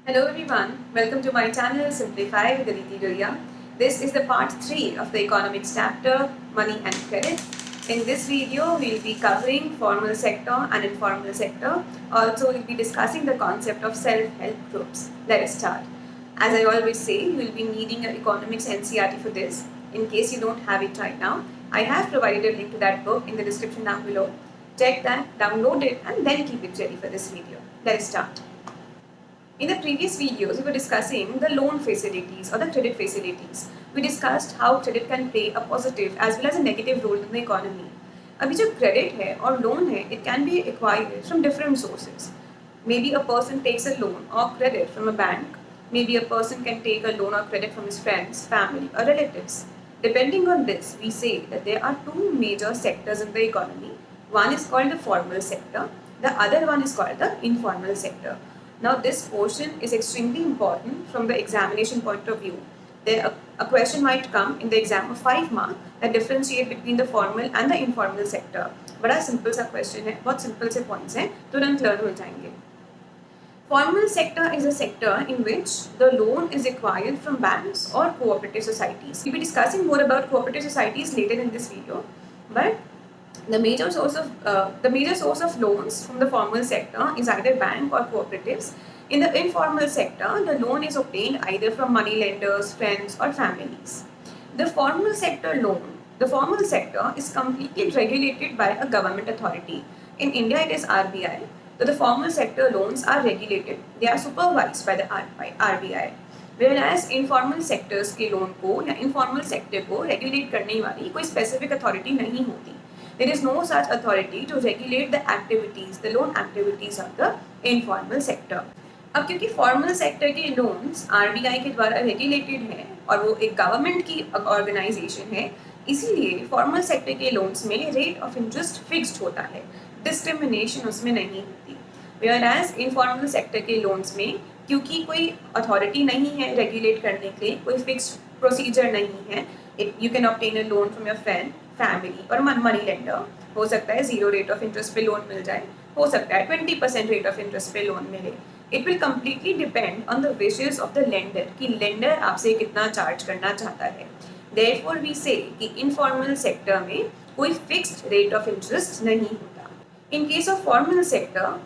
Hello everyone, welcome to my channel Simplify with Aditi Doria. This is the part 3 of the economics chapter, Money and Credit. In this video, we'll be covering formal sector and informal sector. Also, we'll be discussing the concept of self-help groups. Let us start. As I always say, you will be needing an economics NCERT for this. In case you don't have it right now, I have provided a link to that book in the description down below. Check that, download it, and then keep it ready for this video. Let us start. In the previous videos, we were discussing the loan facilities or the credit facilities. We discussed how credit can play a positive as well as a negative role in the economy. अभी जो credit है और loan है, it can be acquired from different sources. Maybe a person takes a loan or credit from a bank. Maybe a person can take a loan or credit from his friends, family, or relatives. Depending on this, we say that there are two major sectors in the economy. One is called the formal sector. The other one is called the informal sector. Now this portion is extremely important from the examination point of view. A question might come in the exam of 5 mark that differentiate between the formal and the informal sector. बड़ा simple सा question है, बहुत simple से points हैं, तुरंत learn हो जाएंगे. Formal sector is a sector in which the loan is acquired from banks or cooperative societies. We'll be discussing more about cooperative societies later in this video, but the major source of loans from the formal sector is either bank or cooperatives. In the informal sector, the loan is obtained either from money lenders, friends, or families. The formal sector is completely regulated by a government authority. In India, it is RBI. So the formal sector loans are regulated. They are supervised by the RBI. Whereas informal sectors के loan को या informal sector को regulate करने वाली कोई specific authority नहीं होती. There is no such authority to regulate the activities, the loan activities of the informal sector. अब क्योंकि formal sector के loans RBI के द्वारा regulated हैं और वो एक government की organization है, इसीलिए formal sector के loans में rate of interest fixed होता है, discrimination उसमें नहीं होती. Whereas informal sector के loans में क्योंकि कोई authority नहीं है regulate करने के लिए, कोई fixed procedure नहीं है, you can obtain a loan from your friend, family और मनी लेंडर. हो सकता है 0 रेट ऑफ इंटरेस्ट पे लोन मिल जाए, हो सकता है 20% रेट ऑफ इंटरेस्ट पे लोन मिले. It will completely depend on the wishes of the lender कि लेंडर आपसे कितना चार्ज करना चाहता है. देयरफॉर वी से कि इनफॉर्मल सेक्टर में कोई फिक्स्ड रेट ऑफ इंटरेस्ट नहीं होता. In case of formal sector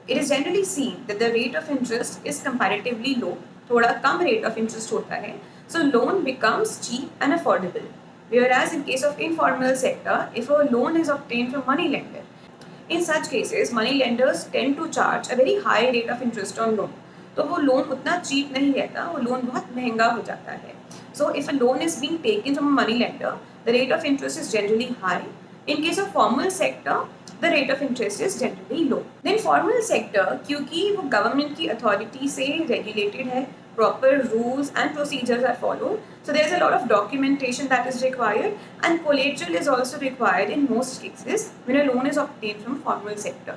it is generally seen that the rate of interest is comparatively low, थोड़ा कम रेट ऑफ इंटरेस्ट होता है, so loan becomes cheap and affordable. Whereas in case of informal sector, if a loan is obtained from money lender, in such cases money lenders tend to charge a very high rate of interest on loan. तो वो loan उतना cheap नहीं रहता, वो loan बहुत महंगा हो जाता है. So if a loan is being taken from a money lender, the rate of interest is generally high. In case of formal sector, the rate of interest is generally low. Then formal sector क्योंकि वो government की authority से regulated है, proper rules and procedures are followed, so there is a lot of documentation that is required and collateral is also required in most cases when a loan is obtained from formal sector.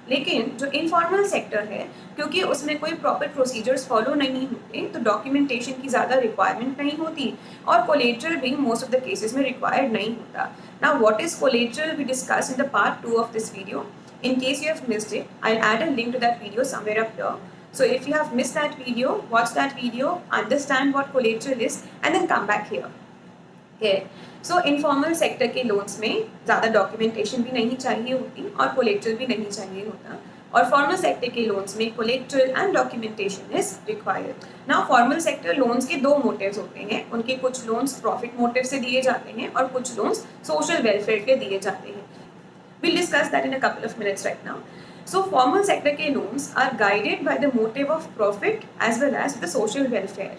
लेकिन जो informal sector है क्योंकि उसमें कोई proper procedures follow नहीं होते तो documentation की ज़्यादा रिक्वायरमेंट नहीं होती और कोलेटरल भी मोस्ट ऑफ द केसेस में रिक्वायर्ड नहीं होता. Now what is collateral we discuss in the part 2 of this video. In case you have missed it, I'll add a link to that video somewhere up here. So if you have missed that video, watch that video, understand what collateral is, and then come back here. Okay. So informal sector के loans में ज़्यादा documentation भी नहीं चाहिए होती और collateral भी नहीं चाहिए होता. और formal sector के loans में collateral and documentation is required. Now formal sector loans के दो motives होते हैं. उनके कुछ loans profit motive से दिए जाते हैं और कुछ loans social welfare के दिए जाते हैं. We'll discuss that in a couple of minutes right now. So formal sector के loans are guided by the motive of profit as well as the social welfare.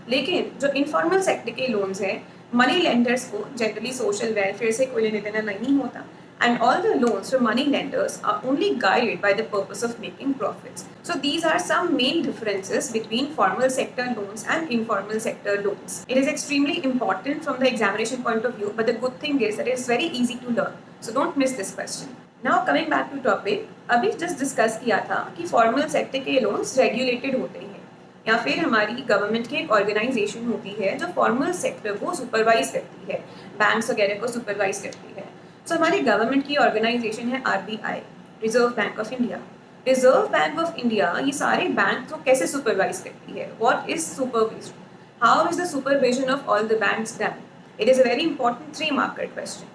लेकिन जो informal sector के loans हैं, money lenders को generally social welfare से कोई लेना देना नहीं होता, and all the loans from money lenders are only guided by the purpose of making profits. So these are some main differences between formal sector loans and informal sector loans. It is extremely important from the examination point of view, but the good thing is that it is very easy to learn. So don't miss this question. Now coming back to topic, अभी just discuss किया था कि formal sector के loans regulated होते हैं या फिर हमारी गवर्नमेंट की एक ऑर्गेनाइजेशन होती है जो फॉर्मल सेक्टर को सुपरवाइज करती है, बैंक्स वगैरह को सुपरवाइज करती है. सो हमारी गवर्नमेंट की ऑर्गेनाइजेशन है RBI, reserve bank of India. Reserve bank of India ये सारे बैंक को कैसे सुपरवाइज करती है? What is supervision? How is the supervision of all the banks done? It is a very important 3-marker question.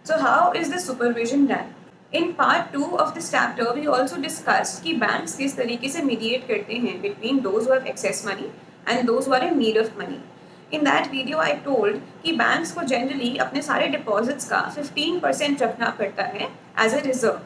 So how is the supervision done? In part 2 of this chapter, we also discussed कि banks किस तरीके से mediate करते हैं between those who have excess money and those who are in need of money. In that video, I told कि banks को generally अपने सारे deposits का 15% रखना पड़ता है as a reserve.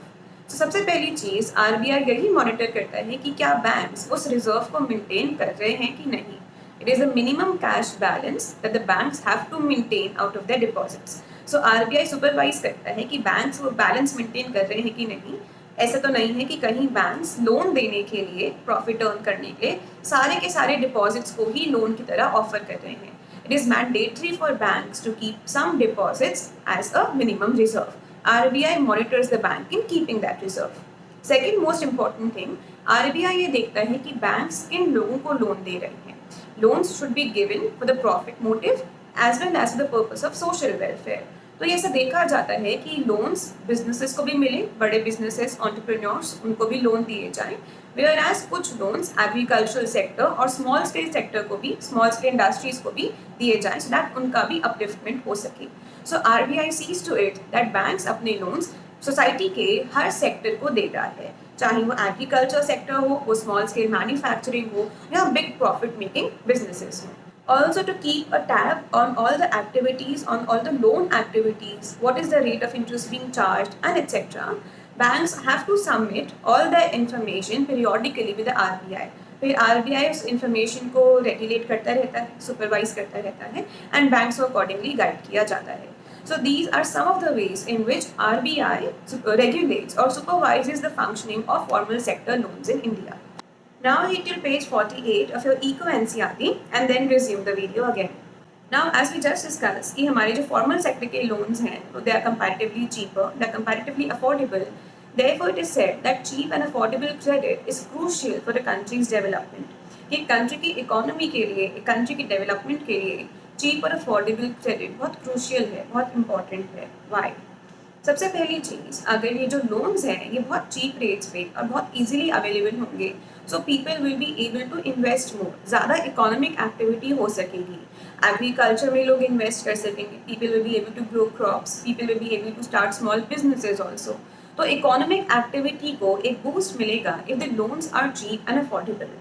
तो सबसे पहली चीज़ RBI यही मॉनिटर करता है कि क्या बैंक्स उस रिजर्व को मेंटेन कर रहे हैं कि नहीं. It is a minimum cash balance that the banks have to maintain out of their deposits. So RBI supervise करता है कि बैंक्स वो बैलेंस मेंटेन कर रहे हैं कि नहीं. ऐसा तो नहीं है कि कहीं बैंक्स लोन देने के लिए, प्रॉफिट अर्न करने के लिए सारे के सारे डिपॉजिट्स को ही लोन की तरह ऑफर कर रहे हैं. It is mandatory for banks to keep some deposits as a minimum reserve. RBI monitors the bank in keeping that reserve. Second most important thing, RBI ये देखता है कि बैंक्स किन लोगों को लोन दे रहे हैं. Loans should be given for the profit motive as well as the purpose of social welfare. तो ये ऐसा देखा जाता है कि लोन्स बिजनेसेस को भी मिले, बड़े बिजनेसेस, एंटरप्रेन्योर्स, उनको भी लोन दिए जाएं, वेयर एज कुछ लोन्स एग्रीकल्चरल सेक्टर और स्मॉल स्केल सेक्टर को भी, स्मॉल स्केल इंडस्ट्रीज को भी दिए जाएं सो दैट उनका भी अपलिफ्टमेंट हो सके. So RBI sees to it that banks अपने लोन्स सोसाइटी के हर सेक्टर को दे रहा है, चाहे वो एग्रीकल्चर सेक्टर हो, वो स्मॉल स्केल मैन्युफैक्चरिंग हो या बिग प्रॉफिट मेकिंग बिजनेसेस हो. Also to keep a tab on all the activities, on all the loan activities, what is the rate of interest being charged and etc. Banks have to submit all their information periodically with the RBI. फिर RBI उस information को regulate करता रहता है, supervise करता रहता है and banks को accordingly guide किया जाता है. So these are some of the ways in which RBI regulates or supervises the functioning of formal sector loans in India. Now hit till page 48 of your Eco NCERT and then resume the video again. Now as we just discussed कि हमारे जो formal sector के loans हैं तो they are comparatively cheaper, they are comparatively affordable. Therefore it is said that cheap and affordable credit is crucial for a country's development. कि country की economy के लिए, एक country की development के लिए cheap और affordable credit बहुत crucial है, बहुत important है. Why? सबसे पहली चीज़, अगर ये जो लोन्स हैं ये बहुत चीप रेट्स पे और बहुत इजीली अवेलेबल होंगे, so people will be able to invest more, ज़्यादा इकोनॉमिक एक्टिविटी हो सकेगी. एग्रीकल्चर में लोग इन्वेस्ट कर सकेंगे, people will be able to grow crops, people will be able to start small businesses also. तो इकोनॉमिक एक्टिविटी को एक बूस्ट मिलेगा if the loans are cheap and affordable.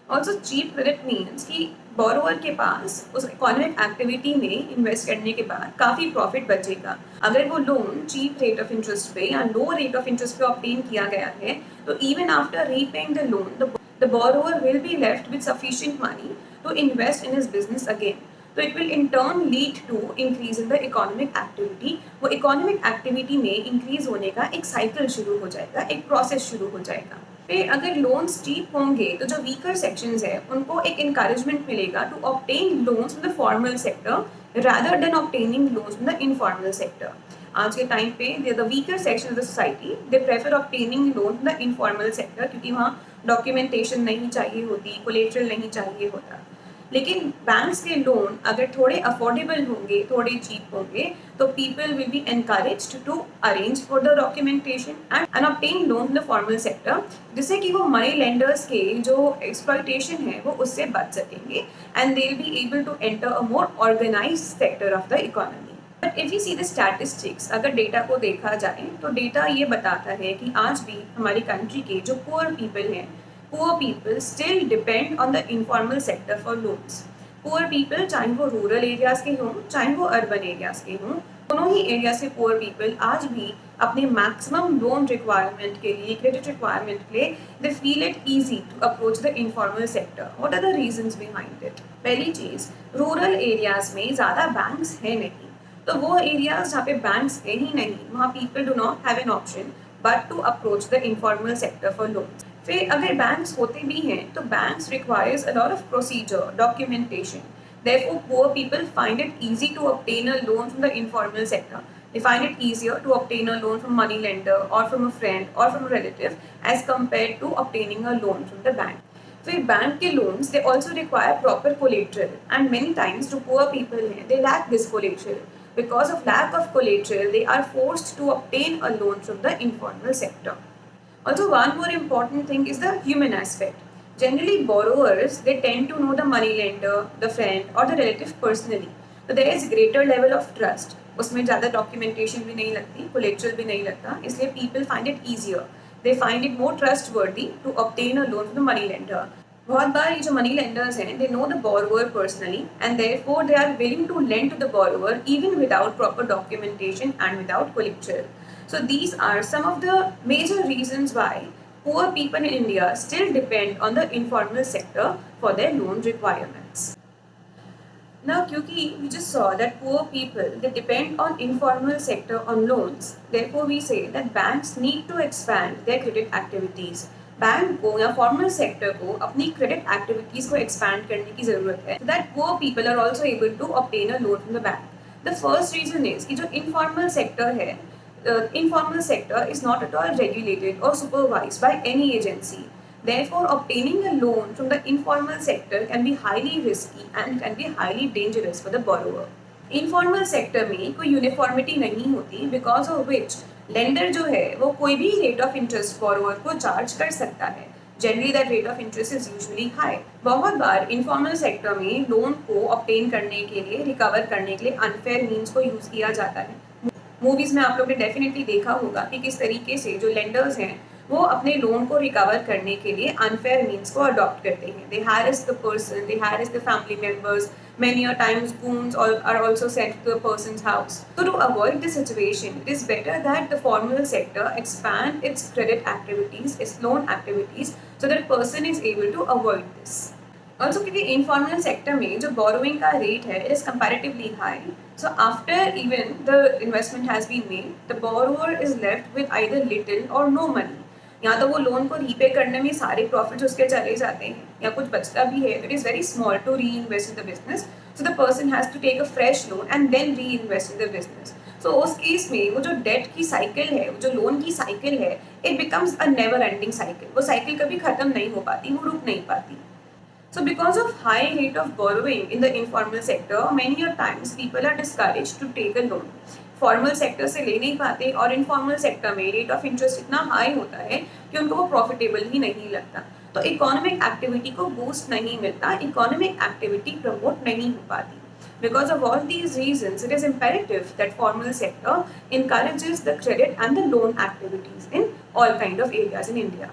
Also cheap credit means कि borrower के पास उस economic activity में invest करने के बाद काफ़ी प्रॉफिट बचेगा. अगर वो loan cheap rate of interest पे या लो रेट ऑफ इंटरेस्ट पे ऑब्टेन किया गया है तो even after repaying the loan the borrower will be left with sufficient money to invest in his business again. तो it will in turn lead to increase in the economic activity. वो economic activity में increase होने का एक cycle शुरू हो जाएगा, एक प्रोसेस शुरू हो जाएगा. फिर अगर लोन्स चीप होंगे तो जो वीकर सेक्शंस है उनको एक इनकरेजमेंट मिलेगा to obtain loans from the formal sector rather than obtaining loans from the informal sector. आज के टाइम पे the weaker section of the society they prefer obtaining loan from the informal sector क्योंकि वहाँ documentation नहीं चाहिए होती, collateral नहीं चाहिए होता. लेकिन बैंक्स के लोन अगर थोड़े अफोर्डेबल होंगे, थोड़े चीप होंगे तो people will be encouraged to arrange for the documentation and obtain loan in the formal sector, जिससे कि वो मनी लेंडर्स के जो एक्सप्लॉयटेशन है वो उससे बच सकेंगे and they will be able to enter a more organised sector of the economy. But if you see the statistics, अगर डेटा को देखा जाए तो डेटा ये बताता है कि आज भी हमारी कंट्री के जो पुअर पीपल हैं, poor people still depend on the informal sector for loans. Poor people चाहे वो रूरल एरियाज के हों चाहे वो अर्बन एरियाज के हों, दोनों ही एरिया से पुअर पीपल आज भी अपने मैक्सिमम लोन रिक्वायरमेंट के लिए, क्रेडिट रिक्वायरमेंट के लिए they feel it easy to approach the informal sector. What are the reasons behind it? पहली चीज़, रूरल एरियाज में ज़्यादा बैंक्स है नहीं, तो वो एरियाज जहाँ पे बैंक्स है ही नहीं वहाँ people do not have an option but to approach the informal sector for loans. फिर अगर बैंक्स होते भी हैं तो banks requires a lot of procedure, documentation. Therefore, poor people find it easy to obtain a loan from the informal sector. They find it easier to obtain a loan from money lender or from a friend or from a relative as compared to obtaining a loan from the bank. फिर bank के loans they also require proper collateral and many times जो poor people हैं they lack this collateral. Because of lack of collateral, they are forced to obtain a loan from the informal sector. Also, one more important thing is the human aspect. Generally, borrowers they tend to know the money lender, the friend, or the relative personally. So there is greater level of trust. उसमें ज़्यादा documentation भी नहीं लगती, collateral भी नहीं लगता, इसलिए people find it easier. They find it more trustworthy to obtain a loan from the money lender. बहुत बार ये जो मनी लेंडर्स हैं they know the borrower personally and therefore they are willing to lend to the borrower even without proper documentation and without collateral. So these are some of the major reasons why poor people in India still depend on the informal sector for their loan requirements. Now, क्योंकि we just saw that poor people they depend on informal sector on loans, therefore we say that banks need to expand their credit activities. Bank को या formal sector को अपनी credit activities को expand करने की जरूरत है, so that poor people are also able to obtain a loan from the bank. The first reason is कि जो informal sector है, informal sector is not at all regulated or supervised by any agency. Therefore, obtaining a loan from the informal sector can be highly risky and can be highly dangerous for the borrower. Informal sector में कोई uniformity नहीं होती, because of which lender जो है वो कोई भी rate of interest borrower को charge कर सकता है. Generally, that rate of interest is usually high. बहुत बार informal sector में loan को obtain करने के लिए, recover करने के लिए unfair means को use किया जाता है. मूवीज में आप लोग ने डेफिनेटली देखा होगा कि किस तरीके से जो लेंडर्स हैं वो अपने लोन को रिकवर करने के लिए अनफेयर मीन्स को अडॉप्ट करते हैं. They harass the person, they harass the family members. Many a times goons are also sent to the person's house. So to avoid this situation, it is better that the formal sector expand its credit activities, its loan activities, so that person is able to avoid this. Also, क्योंकि informal sector में जो borrowing का rate है, it is comparatively high. So after even the investment has been made, the borrower is left with either little or no money. या तो वो loan को repay करने में सारे प्रॉफिट्स उसके चले जाते हैं या कुछ बचता भी है. It is very small to reinvest in the business, so the person has to take a fresh loan and then reinvest in the business. So उस केस में वो जो डेट की साइकिल है, वो जो लोन की cycle है, it becomes a never ending cycle. वो साइकिल कभी खत्म नहीं हो पाती, वो रुक नहीं पाती. So because of high rate of borrowing in the informal sector, many a times people are discouraged to take a loan. Formal sector से ले नहीं पाते और इनफॉर्मल सेक्टर में रेट ऑफ इंटरेस्ट इतना हाई होता है कि उनको वो प्रॉफिटेबल ही नहीं लगता. तो इकोनॉमिक एक्टिविटी को बूस्ट नहीं मिलता, इकोनॉमिक एक्टिविटी प्रमोट नहीं हो पाती. Because of all these reasons, it is imperative that formal sector encourages the credit and the loan activities in all kind of areas in India.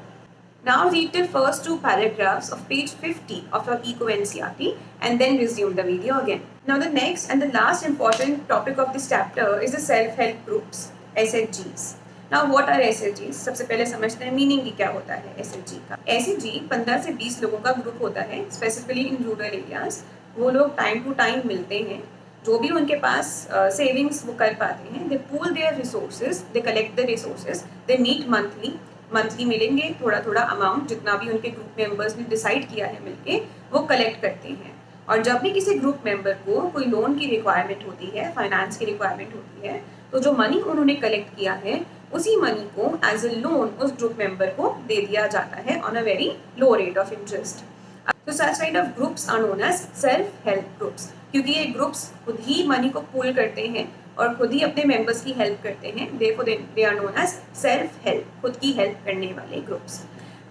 Now read the first two paragraphs of page 50 of your Eco-NCERT and then resume the video again. Now the next and the last important topic of this chapter is the self-help groups, SHGs. Now what are SHGs? सबसे पहले समझते हैं meaning की क्या होता है SHG का. SHG 15 से 20 लोगों का ग्रुप होता है, स्पेसिफिकली इन रूरल एरियाज. वो लोग टाइम टू टाइम मिलते हैं, जो भी उनके पास सेविंग्स वो कर पाते हैं. They pool their resources, they collect the resources, they meet monthly मिलेंगे, थोड़ा थोड़ा अमाउंट जितना भी उनके ग्रुप मेंबर्स ने डिसाइड किया है मिलके वो कलेक्ट करते हैं. और जब भी किसी ग्रुप मेंबर को कोई लोन की रिक्वायरमेंट होती है, फाइनेंस की रिक्वायरमेंट होती है, तो जो मनी उन्होंने कलेक्ट किया है उसी मनी को एज अ लोन उस ग्रुप मेंबर को दे दिया जाता है on a very low rate of interest. तो such kind of groups are known as self help groups, क्योंकि ये ग्रुप्स खुद ही मनी को पूल करते हैं और खुद ही अपने मेंबर्स की हेल्प करते हैं. Therefore they are known as self help, खुद की हेल्प करने वाले ग्रुप्स.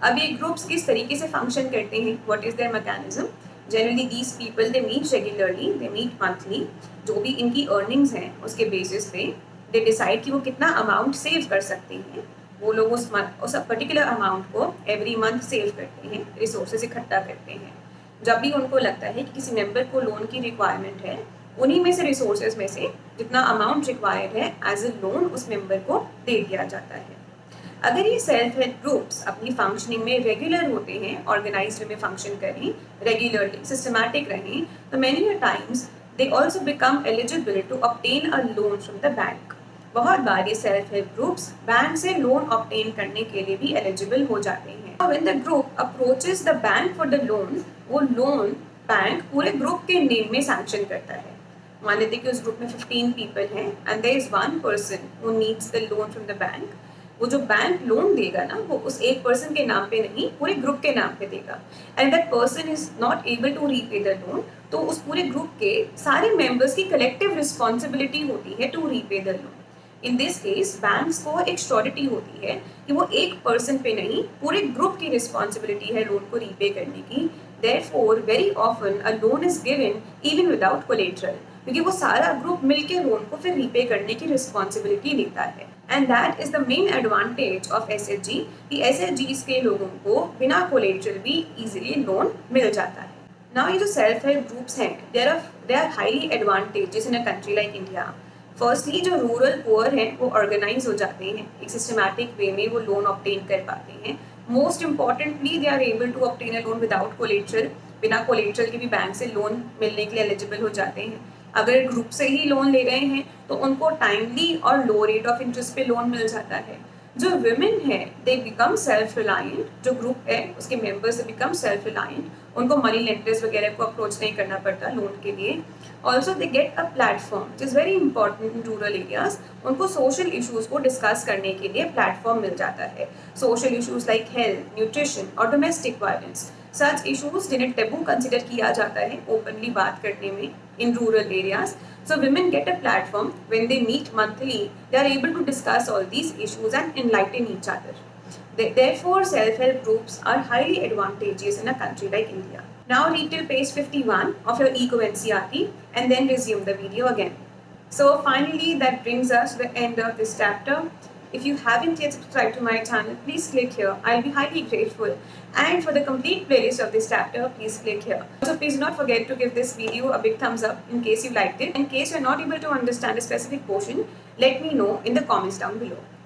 अब ये ग्रुप्स किस तरीके से फंक्शन करते हैं, what is their mechanism? Generally these people they meet regularly, they meet monthly. जो भी इनकी अर्निंग्स हैं उसके बेसिस पे दे डिसाइड कि वो कितना अमाउंट सेव कर सकते हैं. वो लोग उस पर्टिकुलर अमाउंट को एवरी मंथ सेव करते हैं, रिसोर्सेज इकट्ठा करते हैं. जब भी उनको लगता है कि किसी मेंबर को लोन की रिक्वायरमेंट है, उन्हीं में से रिसोर्सेज में से जितना अमाउंट रिक्वायर्ड है एज अ लोन उस मेंबर को दे दिया जाता है. अगर ये सेल्फ हेल्प ग्रुप्स अपनी फंक्शनिंग में रेगुलर होते हैं, ऑर्गेनाइज्ड में फंक्शन करें, रेगुलरली सिस्टमैटिक रहें, तो many a times they also become eligible to obtain a loan from the bank. बहुत बार ये सेल्फ हेल्प ग्रुप्स बैंक से लोन ऑब्टेन करने के लिए भी एलिजिबल हो जाते हैं. When the group approaches the bank for the loan, वो लोन बैंक पूरे ग्रुप के नेम में सैंक्शन करता है. मान लेते कि उस ग्रुप में 15 पीपल हैं and there is one person who needs the loan from the bank. वो जो बैंक लोन देगा ना, वो उस एक पर्सन के नाम पे नहीं, पूरे ग्रुप के नाम पे देगा. And that person is not able to repay the loan, तो उस पूरे ग्रुप के सारे मेंबर्स की कलेक्टिव रिस्पॉन्सिबिलिटी होती है to repay the loan. In this case banks को एक श्योरिटी होती है कि वो एक पर्सन पे नहीं, पूरे ग्रुप की रिस्पॉन्सिबिलिटी है लोन को रीपे करने की. Therefore, very often a loan is given even without collateral, क्योंकि वो सारा ग्रुप मिलकर लोन को फिर रीपे करने की रिस्पॉन्सिबिलिटी लेता है. And that is the main advantage of SHG कि SHGs के लोगों को बिना कोलेट्रल भी इजीली लोन मिल जाता है. नाउ ये जो सेल्फ हेल्प ग्रुप्स हैं, they are highly advantages in a country like India. Firstly जो रूरल पुअर हैं वो ऑर्गेनाइज हो जाते हैं, एक सिस्टमैटिक वे में वो लोन ऑब्टेन कर पाते हैं. Most importantly they are able to obtain a loan without collateral. बिना कोलेट्रल के भी बैंक से लोन मिलने के लिए एलिजिबल हो जाते हैं. अगर ग्रुप से ही लोन ले रहे हैं तो उनको टाइमली और लो रेट ऑफ इंटरेस्ट पे लोन मिल जाता है. जो विमेन है दे बिकम सेल्फ रिलायंट, जो ग्रुप है उसके members they become self reliant, उनको मनी लेंडर्स वगैरह को अप्रोच नहीं करना पड़ता लोन के लिए. Also they get a platform which is very important in rural areas. उनको सोशल इशूज़ को डिस्कस करने के लिए प्लेटफॉर्म मिल जाता है. Social issues like health, nutrition और डोमेस्टिक वायलेंस, सच इशूज़ जिन्हें टेबू कंसिडर किया जाता है ओपनली बात करने में in rural areas. So women get a platform when they meet monthly. They are able to discuss all these issues and enlighten each other. Therefore, self-help groups are highly advantageous in a country like India. Now read till page 51 of your Eco NCERT and then resume the video again. So finally, that brings us to the end of this chapter. If you haven't yet subscribed to my channel, please click here. I'll be highly grateful. And for the complete playlist of this chapter, please click here. Also, please do not forget to give this video a big thumbs up in case you liked it. In case you're not able to understand a specific portion, let me know in the comments down below.